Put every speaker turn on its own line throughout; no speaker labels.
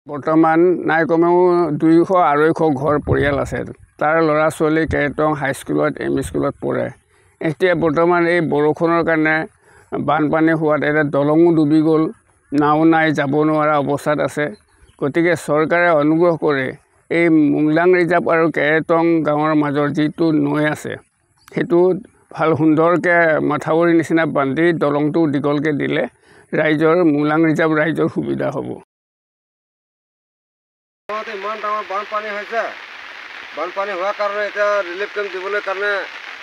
বৰ্তমান নাই কমেও 200-250 ঘৰ পৰিয়াল আছে। তাৰ ল'ৰা ছোৱালী কেইটং হাইস্কুলত এম.ই. স্কুলত পঢ়ে। এতিয়া বৰ্তমান এই বৰষুণৰ কাৰণে বানপানী হোৱাত এটা দলঙো ডুবি গ'ল, নাও নাই, যাব নোৱাৰা অৱস্থাত আছে। গতিকে চৰকাৰে অনুগ্ৰহ কৰি এই মুংলাং ৰিজাৰ্ভ আৰু কেইটং গাঁৱৰ মাজৰ যিটো নৈ আছে সেইটো ভাল সুন্দৰকৈ মাথাউৰি নিচিনা বান্ধি দলংটো দীঘলকৈ দিলে ৰাইজৰ মুংলাং ৰিজাৰ্ভ ৰাইজৰ সুবিধা হ'ব।
ইমান ডাঙৰ বানপানী হৈছে, বানপানী হোৱাৰ কাৰণে এতিয়া ৰিলিফ কেম্প দিবলৈ কাৰণে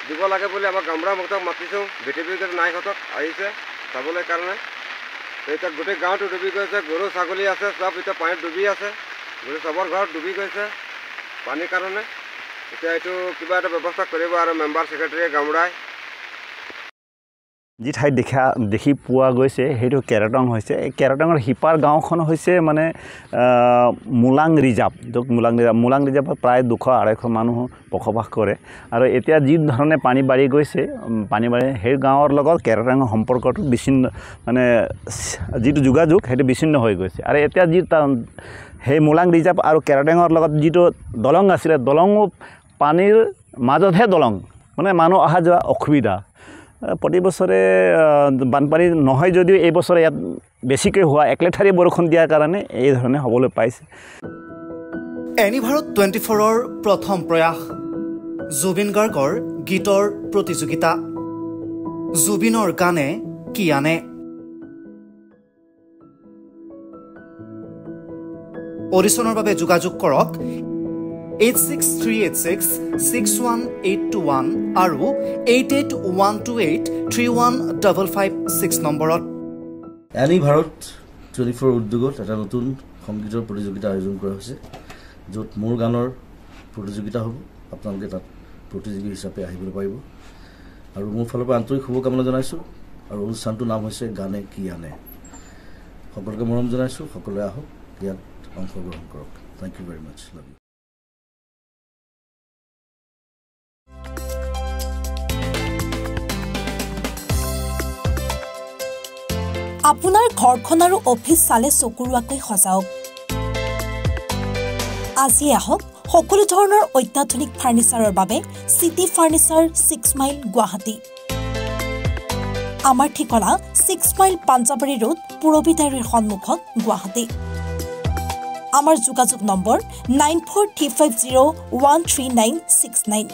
দিব লাগে বুলি আমাৰ গামৰা মুক্তক মাতিছোঁ। VTV নাই সিহঁতক আহিছে চাবলৈ কাৰণে। এতিয়া গোটেই গাঁৱটো ডুবি গৈছে, গৰু ছাগলী আছে চব এতিয়া পানীত ডুবি আছে, গোটেই চবৰ ঘৰত ডুবি গৈছে পানীৰ কাৰণে। এতিয়া এইটো কিবা এটা ব্যৱস্থা কৰিব আৰু মেম্বাৰ ছেক্ৰেটাৰীয়ে গামৰাই।
যি ঠাইত দেখি পোৱা গৈছে সেইটো কেৰাটং হৈছে। এই কেৰাটঙৰ সিপাৰ গাঁওখন হৈছে মানে মুলাং ৰিজাৰ্ভ, য'ত মুলাং ৰিজাৰ্ভত প্ৰায় 200-250 মানুহ বসবাস কৰে। আৰু এতিয়া যি ধৰণে পানী বাঢ়ি গৈছে, সেই গাঁৱৰ লগত কেৰাটঙৰ সম্পৰ্কটো বিচ্ছিন্ন, মানে যিটো যোগাযোগ সেইটো বিচ্ছিন্ন হৈ গৈছে। আৰু এতিয়া সেই মুলাং ৰিজাৰ্ভ আৰু কেৰাটঙৰ লগত যিটো দলং আছিলে, দলঙো পানীৰ মাজতহে দলং, মানে মানুহ অহা যোৱা অসুবিধা। প্ৰতি বছৰে বানপানী নহয় যদিও এই বছৰে ইয়াত বেছিকৈ হোৱা একলেঠাৰী বৰষুণ দিয়াৰ কাৰণে এই ধৰণে হ'বলৈ পাইছে।
এনি ভাৰত 24ৰ প্ৰথম প্ৰয়াস জুবিন গাৰ্গৰ গীতৰ প্ৰতিযোগিতা। জুবিনৰ গানে কি আনে। অডিশ্যনৰ বাবে যোগাযোগ কৰক 8638661821 আৰু 8812831556 নম্বৰত।
এনি ভাৰত 24 উদ্যোগত এটা নতুন সংগীতৰ প্ৰতিযোগিতা আয়োজন কৰা হৈছে, য'ত মোৰ গানৰ প্ৰতিযোগিতা হ'ব। আপোনালোকে তাত প্ৰতিযোগী হিচাপে আহিবলৈ পাৰিব। আৰু মোৰ ফালৰ পৰা আন্তৰিক শুভকামনা জনাইছোঁ। আৰু অনুষ্ঠানটোৰ নাম হৈছে গানে কি আনে। সকলোকে মৰম জনাইছোঁ, সকলোৱে আহক, ইয়াত অংশগ্ৰহণ কৰক। Thank you very much. Love you.
আপোনাৰ ঘৰখন আৰু অফিচ চালে চকুৰুৱাকৈ সজাওক। আজি আহক সকলো ধৰণৰ অত্যাধুনিক ফাৰ্নিচাৰৰ বাবে চিটি ফাৰ্নিচাৰ 6 মাইল গুৱাহাটী। আমাৰ ঠিকনা 6 মাইল পাঞ্জাবাৰী ৰোড, পুৰবিদাৰীৰ সন্মুখত, গুৱাহাটী। আমাৰ যোগাযোগ নম্বৰ 9435013969।